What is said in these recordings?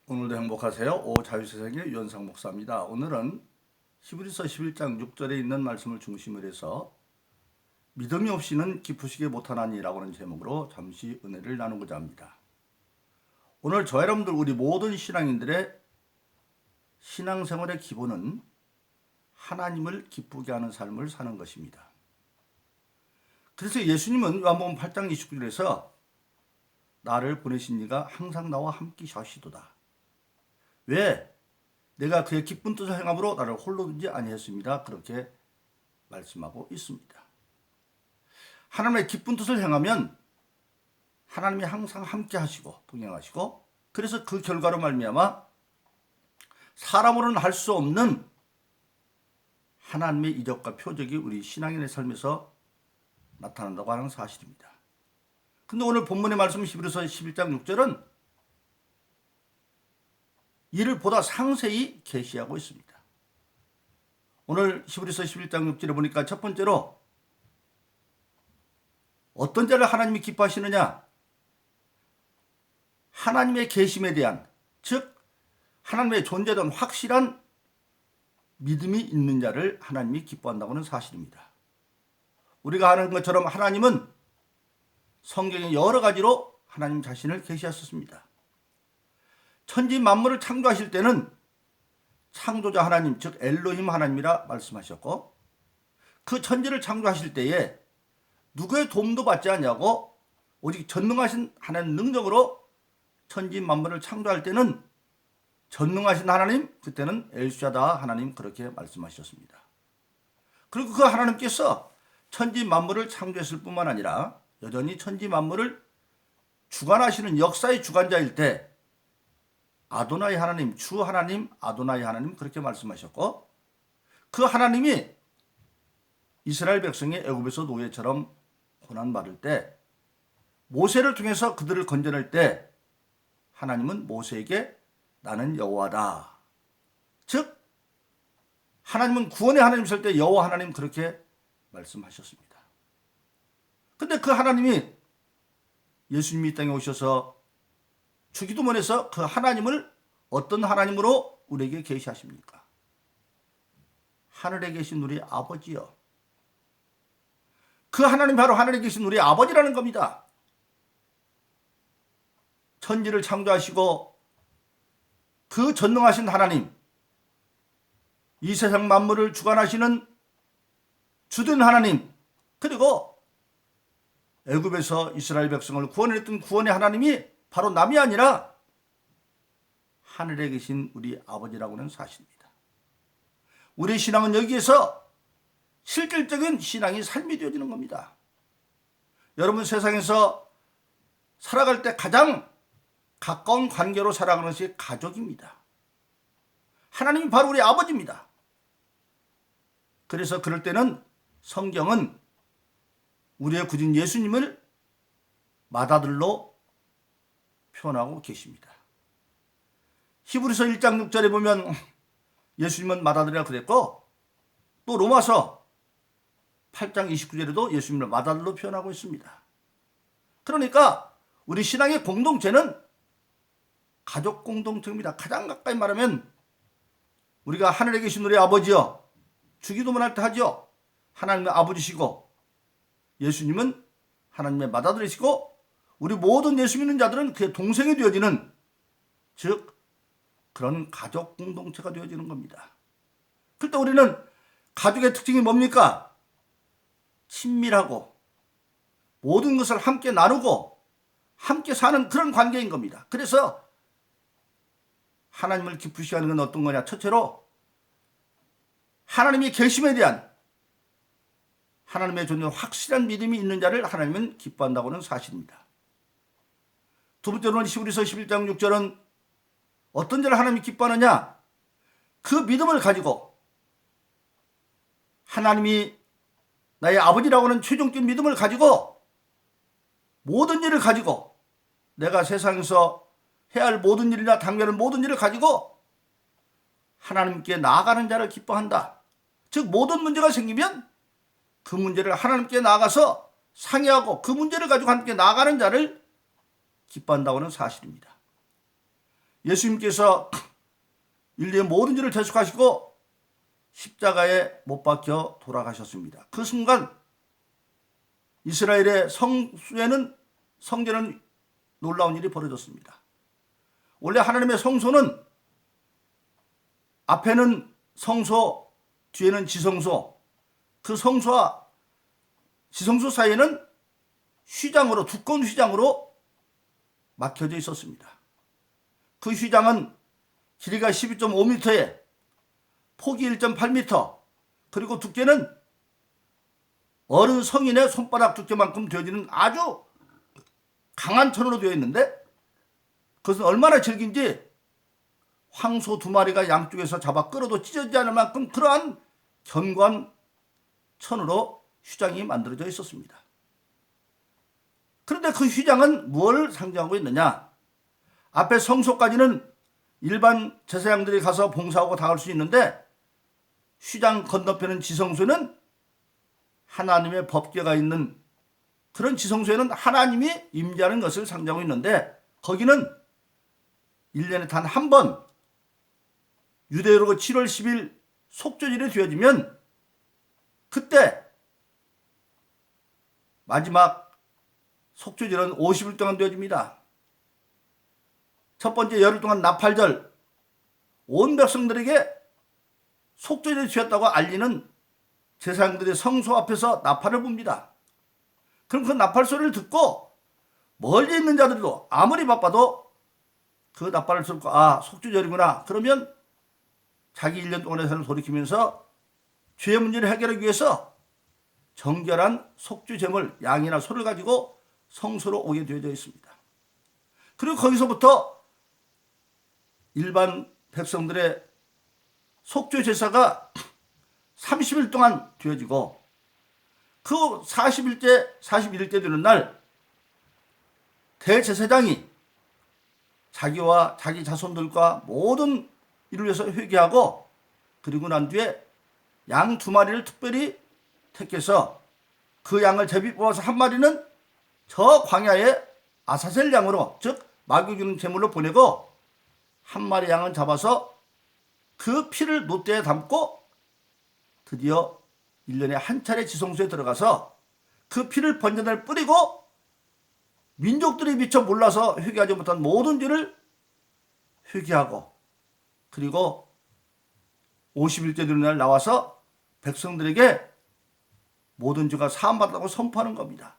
오늘도 행복하세요. 오자유세상의 유현상 목사입니다. 오늘은 히브리서 11장 6절에 있는 말씀을 중심으로 해서 믿음이 없이는 기쁘시게 못하나니라고 하는 제목으로 잠시 은혜를 나누고자 합니다. 오늘 저와 여러분들 우리 모든 신앙인들의 신앙생활의 기본은 하나님을 기쁘게 하는 삶을 사는 것입니다. 그래서 예수님은 요한복음 8장 29절에서 나를 보내신 이가 항상 나와 함께 하시도다. 왜? 내가 그의 기쁜 뜻을 행함으로 나를 홀로 두지 아니했습니다. 그렇게 말씀하고 있습니다. 하나님의 기쁜 뜻을 행하면 하나님이 항상 함께 하시고 동행하시고, 그래서 그 결과로 말미암아 사람으로는 할 수 없는 하나님의 이적과 표적이 우리 신앙인의 삶에서 나타난다고 하는 사실입니다. 근데 오늘 본문의 말씀 히브리서 11장 6절은 이를 보다 상세히 계시하고 있습니다. 오늘 히브리서 11장 6절에 보니까 첫 번째로 어떤 자를 하나님이 기뻐하시느냐? 하나님의 계심에 대한, 즉 하나님의 존재에 대한 확실한 믿음이 있는 자를 하나님이 기뻐한다고 하는 사실입니다. 우리가 아는 것처럼 하나님은 성경에 여러 가지로 하나님 자신을 계시하셨습니다. 천지 만물을 창조하실 때는 창조자 하나님, 즉 엘로힘 하나님이라 말씀하셨고, 그 천지를 창조하실 때에 누구의 도움도 받지 않냐고 오직 전능하신 하나님 능력으로 천지 만물을 창조할 때는 전능하신 하나님, 그때는 엘샤다 하나님, 그렇게 말씀하셨습니다. 그리고 그 하나님께서 천지 만물을 창조했을 뿐만 아니라 여전히 천지 만물을 주관하시는 역사의 주관자일 때 아도나이 하나님, 주 하나님, 아도나이 하나님, 그렇게 말씀하셨고, 그 하나님이 이스라엘 백성이 애굽에서 노예처럼 고난 받을 때 모세를 통해서 그들을 건져낼 때 하나님은 모세에게 나는 여호와다, 즉 하나님은 구원의 하나님이실 때 여호와 하나님, 그렇게 말씀하셨습니다. 근데 그 하나님이 예수님이 이 땅에 오셔서 주기도문에서 그 하나님을 어떤 하나님으로 우리에게 계시하십니까? 하늘에 계신 우리 아버지요. 그 하나님 바로 하늘에 계신 우리 아버지라는 겁니다. 천지를 창조하시고 그 전능하신 하나님, 이 세상 만물을 주관하시는 주된 하나님, 그리고 애굽에서 이스라엘 백성을 구원했던 구원의 하나님이 바로 남이 아니라 하늘에 계신 우리 아버지라고 하는 사실입니다. 우리 신앙은 여기에서 실질적인 신앙이 삶이 되어지는 겁니다. 여러분, 세상에서 살아갈 때 가장 가까운 관계로 살아가는 것이 가족입니다. 하나님이 바로 우리 아버지입니다. 그래서 그럴 때는 성경은 우리의 구주인 예수님을 맏아들로 표현하고 계십니다. 히브리서 1장 6절에 보면 예수님은 맏아들이라 그랬고, 또 로마서 8장 29절에도 예수님을 맏아들로 표현하고 있습니다. 그러니까 우리 신앙의 공동체는 가족 공동체입니다. 가장 가까이 말하면 우리가 하늘에 계신 우리 아버지여, 주기도문 할 때 하죠. 하나님의 아버지시고 예수님은 하나님의 맏아들이시고, 우리 모든 예수 믿는 자들은 그의 동생이 되어지는, 즉 그런 가족 공동체가 되어지는 겁니다. 그때 우리는 가족의 특징이 뭡니까? 친밀하고 모든 것을 함께 나누고 함께 사는 그런 관계인 겁니다. 그래서 하나님을 기쁘시게 하는 건 어떤 거냐? 첫째로 하나님의 계심에 대한, 하나님의 존재에 확실한 믿음이 있는 자를 하나님은 기뻐한다고 하는 사실입니다. 두 번째로는 히브리서 11장 6절은 어떤 자를 하나님이 기뻐하느냐? 그 믿음을 가지고, 하나님이 나의 아버지라고 하는 최종적인 믿음을 가지고 모든 일을 가지고, 내가 세상에서 해야 할 모든 일이나 당면할 모든 일을 가지고 하나님께 나아가는 자를 기뻐한다. 즉 모든 문제가 생기면 그 문제를 하나님께 나아가서 상의하고 그 문제를 가지고 함께 나아가는 자를 기뻐한다고 하는 사실입니다. 예수님께서 인류의 모든 죄를 대속하시고 십자가에 못 박혀 돌아가셨습니다. 그 순간 이스라엘의 성전은 놀라운 일이 벌어졌습니다. 원래 하나님의 성소는 앞에는 성소, 뒤에는 지성소, 그 성소와 지성소 사이에는 휘장으로, 두꺼운 휘장으로 막혀져 있었습니다. 그 휘장은 길이가 12.5m에 폭이 1.8m, 그리고 두께는 어른 성인의 손바닥 두께만큼 되어지는 아주 강한 천으로 되어 있는데, 그것은 얼마나 질긴지 황소 2마리가 양쪽에서 잡아 끌어도 찢어지지 않을 만큼 그러한 견고한 천으로 휘장이 만들어져 있었습니다. 그런데 그 휘장은 무엇을 상징하고 있느냐? 앞에 성소까지는 일반 제사장들이 가서 봉사하고 다 갈 수 있는데, 휘장 건너편은 지성소는 하나님의 법궤가 있는 그런 지성소에는 하나님이 임재하는 것을 상징하고 있는데, 거기는 1년에 단 한 번 유대로 7월 10일 속죄절이 되어지면 그때 마지막 속죄절은 50일 동안 되어집니다. 첫 번째 열흘 동안 나팔절, 온 백성들에게 속죄절이 되었다고 알리는 제사장들의 성소 앞에서 나팔을 붑니다. 그럼 그 나팔 소리를 듣고 멀리 있는 자들도 아무리 바빠도 그 나팔을 듣고 속죄절이구나. 그러면 자기 1년 동안의 삶을 돌이키면서 죄의 문제를 해결하기 위해서 정결한 속죄 제물, 양이나 소를 가지고 성소로 오게 되어져 있습니다. 그리고 거기서부터 일반 백성들의 속죄 제사가 30일 동안 되어지고, 그 41일째 되는 날 대제사장이 자기와 자기 자손들과 모든 이를 위해서 회개하고, 그리고 난 뒤에 양 2마리를 특별히 택해서 그 양을 제비 뽑아서 한 마리는 저 광야에 아사셀 양으로, 즉 마귀 주는 제물로 보내고, 한 마리 양은 잡아서 그 피를 놋대에 담고 드디어 1년에 한 차례 지성소에 들어가서 그 피를 번제단에 뿌리고 민족들이 미처 몰라서 회개하지 못한 모든 죄를 회개하고, 그리고 50일째 되는 날 나와서 백성들에게 모든 죄가 사함받았다고 선포하는 겁니다.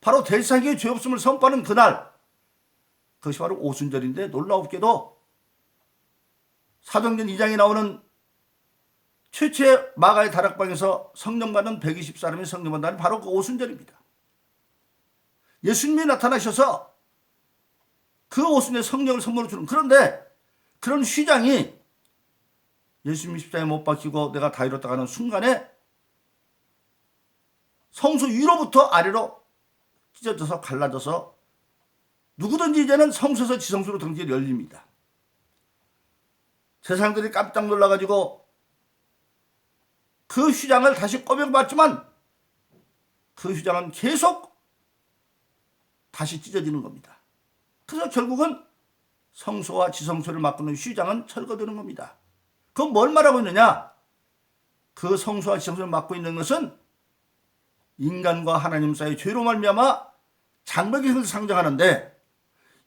바로 대제사장의 죄 없음을 선포하는 그날, 그것이 바로 오순절인데, 놀라웠게도 사도행전 2장에 나오는 최초의 마가의 다락방에서 성령 받는 120사람이 성령 받는 날이 바로 그 오순절입니다. 예수님이 나타나셔서 그 오순절에 성령을 선물로 주는, 그런데 그런 휘장이 예수님이 십자가에 못 박히고 내가 다 이뤘다 가는 순간에 성소 위로부터 아래로 찢어져서 갈라져서 누구든지 이제는 성소에서 지성소로 등지가 열립니다. 제사장들이 깜짝 놀라가지고 그 휘장을 다시 꼬명받지만 그 휘장은 계속 다시 찢어지는 겁니다. 그래서 결국은 성소와 지성소를 막고는 휘장은 철거되는 겁니다. 그건 뭘 말하고 있느냐? 그 성소와 지성소를 막고 있는 것은 인간과 하나님 사이의 죄로 말미암아 장벽의 것을 상징하는데,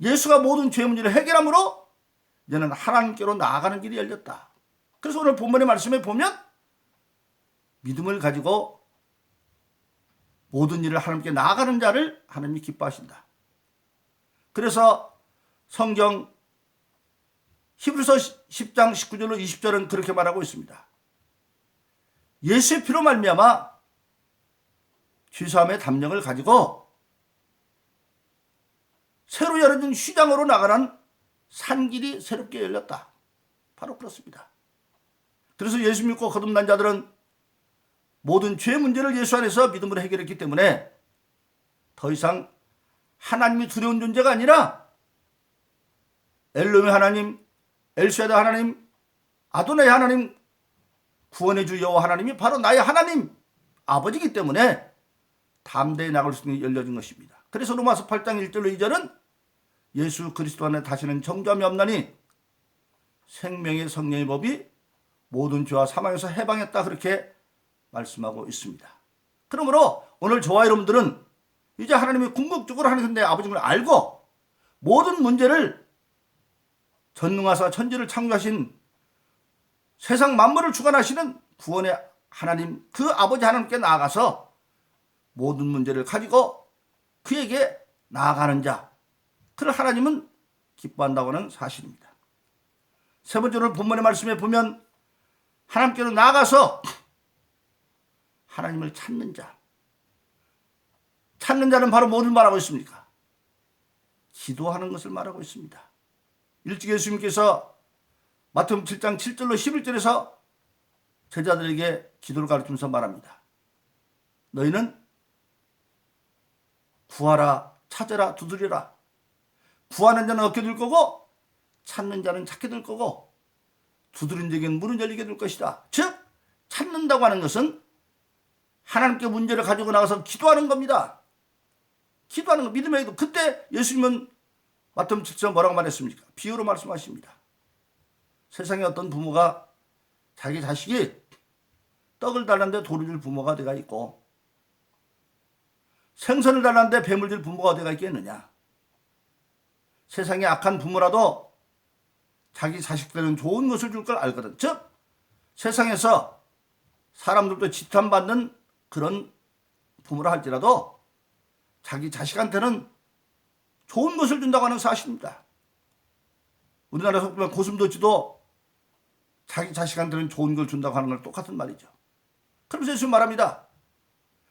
예수가 모든 죄 문제를 해결함으로 이제는 하나님께로 나아가는 길이 열렸다. 그래서 오늘 본문의 말씀에 보면 믿음을 가지고 모든 일을 하나님께 나아가는 자를 하나님이 기뻐하신다. 그래서 성경 히브리서 10장 19절로 20절은 그렇게 말하고 있습니다. 예수의 피로 말미암아 죄사함의 담력을 가지고 새로 열어진 휘장으로 나가는 산길이 새롭게 열렸다. 바로 그렇습니다. 그래서 예수 믿고 거듭난 자들은 모든 죄 문제를 예수 안에서 믿음으로 해결했기 때문에 더 이상 하나님이 두려운 존재가 아니라 엘로힘 하나님, 엘샤다 하나님, 아도나이 하나님, 구원의 주 여호와 하나님이 바로 나의 하나님 아버지이기 때문에 담대히 나갈 수 있는 열려진 것입니다. 그래서 로마서 8장 1절로 2절은 예수 그리스도 안에 다시는 정죄함이 없나니 생명의 성령의 법이 모든 죄와 사망에서 해방했다, 그렇게 말씀하고 있습니다. 그러므로 오늘 저와 여러분들은 이제 하나님이 궁극적으로 하나님 내 아버지를 알고 모든 문제를 전능하사 천지를 창조하신 세상 만물을 주관하시는 구원의 하나님, 그 아버지 하나님께 나아가서 모든 문제를 가지고 그에게 나아가는 자, 그를 하나님은 기뻐한다고 하는 사실입니다. 세 번째로 본문의 말씀에 보면 하나님께로 나아가서 하나님을 찾는 자, 찾는 자는 바로 뭐를 말하고 있습니까? 기도하는 것을 말하고 있습니다. 일찍 예수님께서 마태복음 7장 7절로 11절에서 제자들에게 기도를 가르치면서 말합니다. 너희는 구하라, 찾으라, 두드리라. 구하는 자는 얻게 될 거고 찾는 자는 찾게 될 거고 두드린 자에게는 문은 열리게 될 것이다. 즉 찾는다고 하는 것은 하나님께 문제를 가지고 나가서 기도하는 겁니다. 기도하는 거, 믿음의 기도. 그때 예수님은 마태복음 7장 뭐라고 말했습니까? 비유로 말씀하십니다. 세상에 어떤 부모가 자기 자식이 떡을 달라는데 돌을 줄 부모가 어디가 있고 생선을 달라는데 뱀을 줄 부모가 어디가 있겠느냐. 세상에 악한 부모라도 자기 자식들은 좋은 것을 줄 걸 알거든. 즉 세상에서 사람들도 지탄받는 그런 부모라 할지라도 자기 자식한테는 좋은 것을 준다고 하는 사실입니다. 우리나라에서 보면 고슴도치도 자기 자식한테는 좋은 걸 준다고 하는 걸 똑같은 말이죠. 그러면서 예수님 말합니다.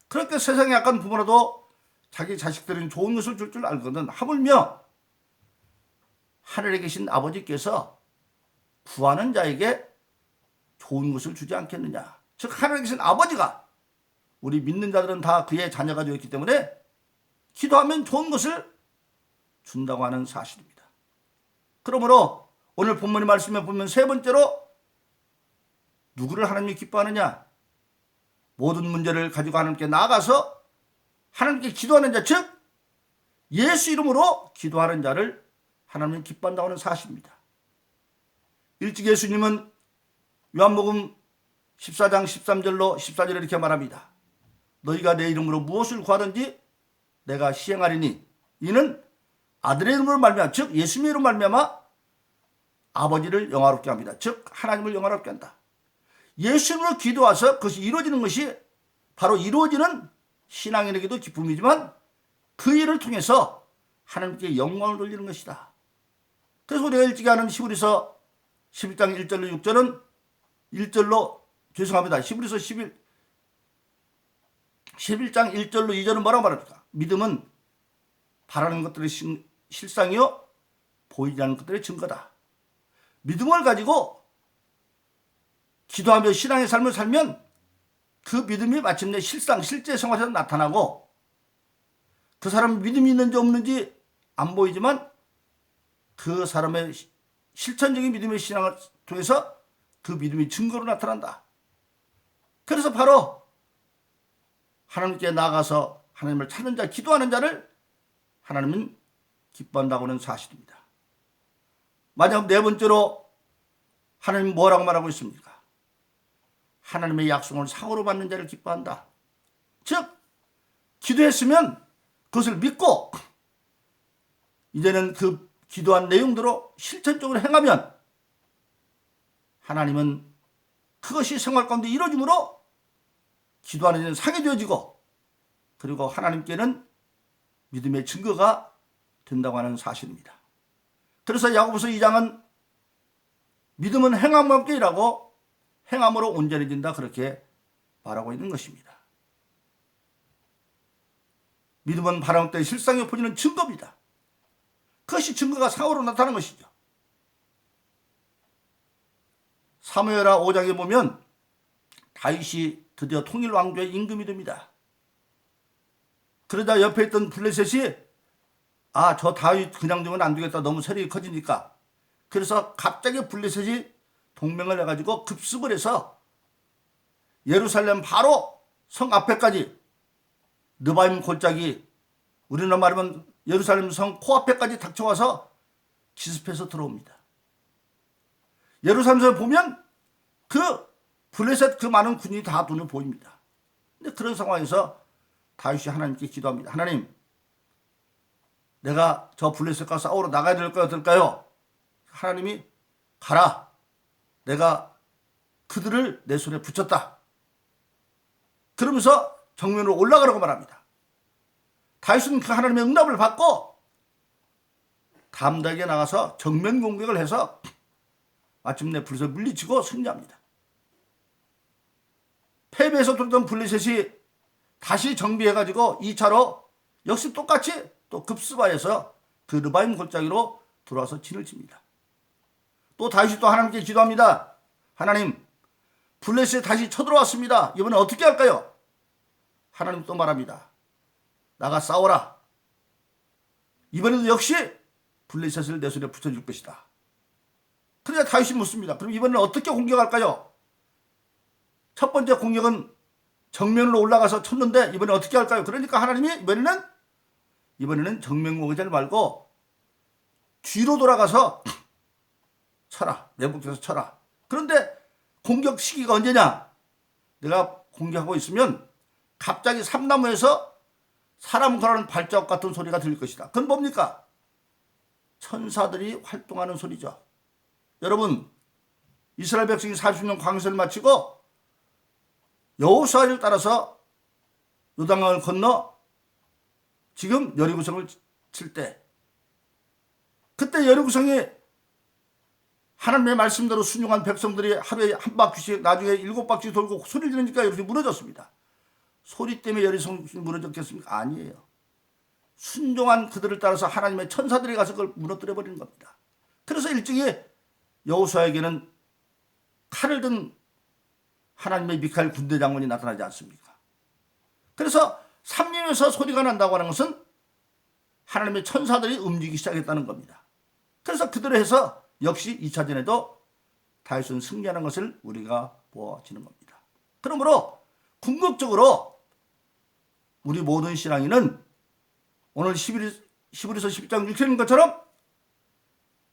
그렇게 세상에 약간 부모라도 자기 자식들은 좋은 것을 줄 줄 알거든. 하물며 하늘에 계신 아버지께서 구하는 자에게 좋은 것을 주지 않겠느냐. 즉 하늘에 계신 아버지가, 우리 믿는 자들은 다 그의 자녀가 되었기 때문에 기도하면 좋은 것을 준다고 하는 사실입니다. 그러므로 오늘 본문의 말씀에 보면 세 번째로 누구를 하나님이 기뻐하느냐? 모든 문제를 가지고 하나님께 나아가서 하나님께 기도하는 자, 즉 예수 이름으로 기도하는 자를 하나님은 기뻐한다고 하는 사실입니다. 일찍 예수님은 요한복음 14장 13절로 14절에 이렇게 말합니다. 너희가 내 이름으로 무엇을 구하든지 내가 시행하리니 이는 아들의 이름으로 말미암아, 즉 예수님의 이름으로 말미암아 아버지를 영화롭게 합니다. 즉 하나님을 영화롭게 한다. 예수님으로 기도와서 그것이 이루어지는 것이 바로 이루어지는 신앙인에게도 기쁨이지만 그 일을 통해서 하나님께 영광을 돌리는 것이다. 그래서 우리가 일찍 하는 히브리서 11장 1절로 6절은 1절로 죄송합니다. 히브리서 11장 1절로 2절은 뭐라고 말합니까? 믿음은 바라는 것들의 실상이요 보이지 않는 것들의 증거다. 믿음을 가지고 기도하며 신앙의 삶을 살면 그 믿음이 마침내 실상, 실제 생활에서 나타나고 그 사람 믿음이 있는지 없는지 안 보이지만 그 사람의 실천적인 믿음의 신앙을 통해서 그 믿음이 증거로 나타난다. 그래서 바로 하나님께 나아가서 하나님을 찾는 자, 기도하는 자를 하나님은 기뻐한다고 하는 사실입니다. 마지막 네 번째로 하나님은 뭐라고 말하고 있습니까? 하나님의 약속을 상으로 받는 자를 기뻐한다. 즉 기도했으면 그것을 믿고 이제는 그 기도한 내용대로 실천적으로 행하면 하나님은 그것이 생활 가운데 이루어짐으로 기도하는 일은 상이 되어지고 그리고 하나님께는 믿음의 증거가 된다고 하는 사실입니다. 그래서 야고보서 2장은 믿음은 행함과 함께 일하고 행함으로 온전해진다, 그렇게 말하고 있는 것입니다. 믿음은 바람 때의 실상에 보이는 증거입니다. 그것이 증거가 상으로 나타나는 것이죠. 사무엘하 5장에 보면 다윗이 드디어 통일 왕조의 임금이 됩니다. 그러다 옆에 있던 블레셋이 저 다윗 그냥 두면 안 되겠다, 너무 세력이 커지니까. 그래서 갑자기 블레셋이 동맹을 해가지고 급습을 해서 예루살렘 바로 성 앞에까지 느바임 골짜기, 우리나라 말하면 예루살렘 성 코앞에까지 닥쳐와서 기습해서 들어옵니다. 예루살렘에 보면 그 블레셋 그 많은 군인이 다 눈에 보입니다. 근데 그런 상황에서 다윗이 하나님께 기도합니다. 하나님, 내가 저 블레셋과 싸우러 나가야 될까요? 어떨까요? 하나님이 가라. 내가 그들을 내 손에 붙였다. 그러면서 정면으로 올라가라고 말합니다. 다윗은 그 하나님의 응답을 받고 담대하게 나가서 정면 공격을 해서 마침내 블레셋을 물리치고 승리합니다. 패배해서 돌던 블레셋이 다시 정비해가지고 2차로 역시 똑같이 또 급습하여서 그 르바임 골짜기로 들어와서 진을 칩니다. 또 다윗이 또 하나님께 기도합니다. 하나님, 블레셋이 다시 쳐들어왔습니다. 이번엔 어떻게 할까요? 하나님 또 말합니다. 나가 싸워라. 이번에도 역시 블레셋을 내 손에 붙여줄 것이다. 그러자 다윗이 묻습니다. 그럼 이번에는 어떻게 공격할까요? 첫 번째 공격은 정면으로 올라가서 쳤는데 이번에 어떻게 할까요? 그러니까 하나님이 이번에는 정면 공격하지 말고 뒤로 돌아가서 쳐라. 내복해서 쳐라. 그런데 공격 시기가 언제냐? 내가 공격하고 있으면 갑자기 삼나무에서 사람 걸어가는 발자국 같은 소리가 들릴 것이다. 그건 뭡니까? 천사들이 활동하는 소리죠. 여러분, 이스라엘 백성이 40년 광야를 마치고 여호수아를 따라서 요단강을 건너 지금 여리고성을 칠 때, 그때 여리고성이 하나님의 말씀대로 순종한 백성들이 하루에 한 바퀴씩, 나중에 7바퀴 돌고 소리를 지르니까 여리고성이 무너졌습니다. 소리 때문에 여리고성이 무너졌겠습니까? 아니에요. 순종한 그들을 따라서 하나님의 천사들이 가서 그걸 무너뜨려 버리는 겁니다. 그래서 일찍이 여호수아에게는 칼을 든 하나님의 미카엘 군대 장군이 나타나지 않습니까? 그래서 삼림에서 소리가 난다고 하는 것은 하나님의 천사들이 움직이기 시작했다는 겁니다. 그래서 그대로 해서 역시 2차전에도 다윗은 승리하는 것을 우리가 보아지는 겁니다. 그러므로 궁극적으로 우리 모든 신앙인은 오늘 히브리서 12장 6절인 것처럼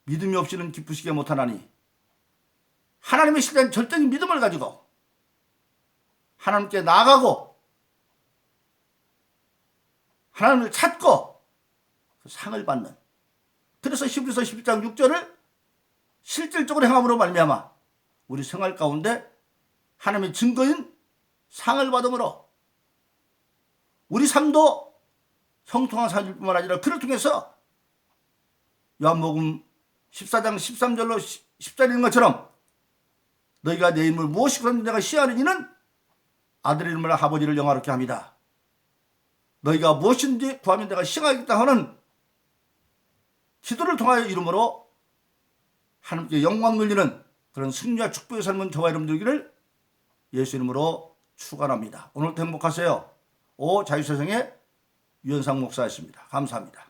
믿음이 없이는 기쁘시게 못하나니 하나님의 신뢰한 절대적인 믿음을 가지고 하나님께 나아가고 하나님을 찾고 그 상을 받는, 그래서 히브리서 12장 6절을 실질적으로 행함으로 말미암아 우리 생활 가운데 하나님의 증거인 상을 받음으로 우리 삶도 형통한 삶일 뿐만 아니라 그를 통해서 요한복음 14장 13절로 10절인 것처럼 너희가 내 이름을 무엇이 그런 내가 시하는 이는 아들의 이름을 아버지를 영화롭게 합니다. 너희가 무엇인지 구하면 내가 시행하겠다 하는 기도를 통하여 이름으로 하나님께 영광 돌리는 그런 승리와 축복의 삶은 저와 여러분 되기를 예수 이름으로 축원합니다. 오늘도 행복하세요. 자유세상의 유현상 목사였습니다. 감사합니다.